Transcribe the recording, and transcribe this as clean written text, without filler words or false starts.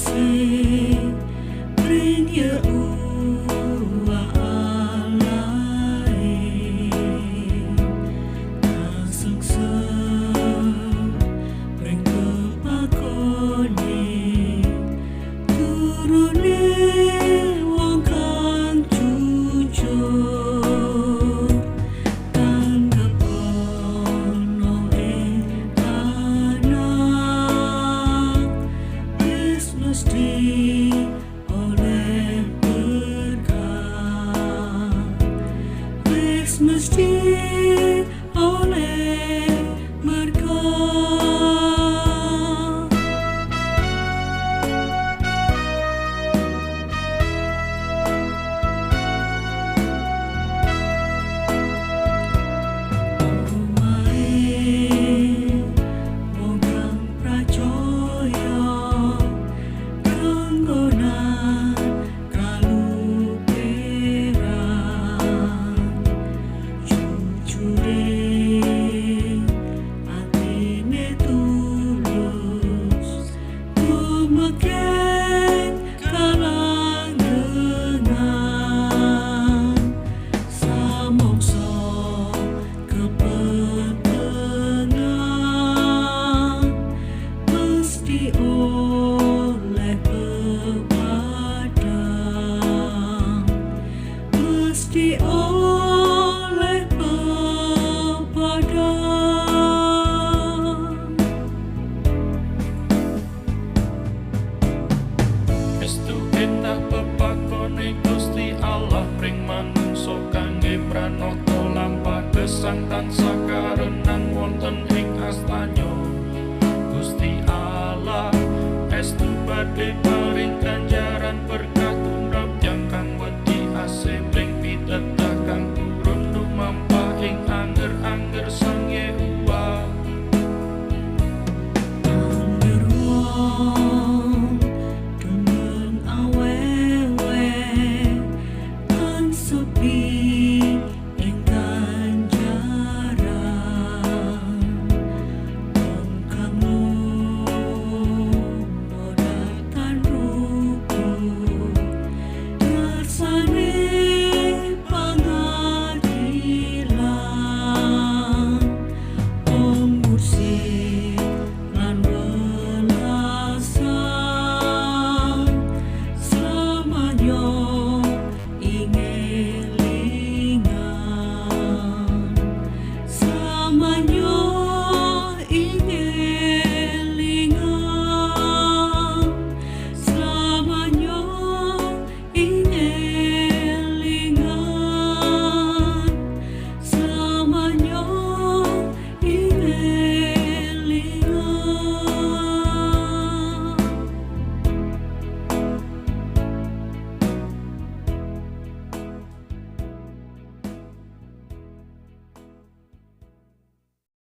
kasih bring ya uwa alai kasuksa bring kepakoni turune wong kang jujur tanggepono ing tanah wis mesti oleh berkah wis mesti oleh berkah. Omahe wong kang pracaya kanggonan kaluperan jujure atine tulus tumeken kalanggengan samongso kepentingan mesti oleh pepadang mesti oleh pepadang. Estu endah pepakone Gusti Allah pring manungsa kangge pranata lampah gesang tansah karenan wonten ing astanya Gusti Allah estu badhe paring ganjaran berkah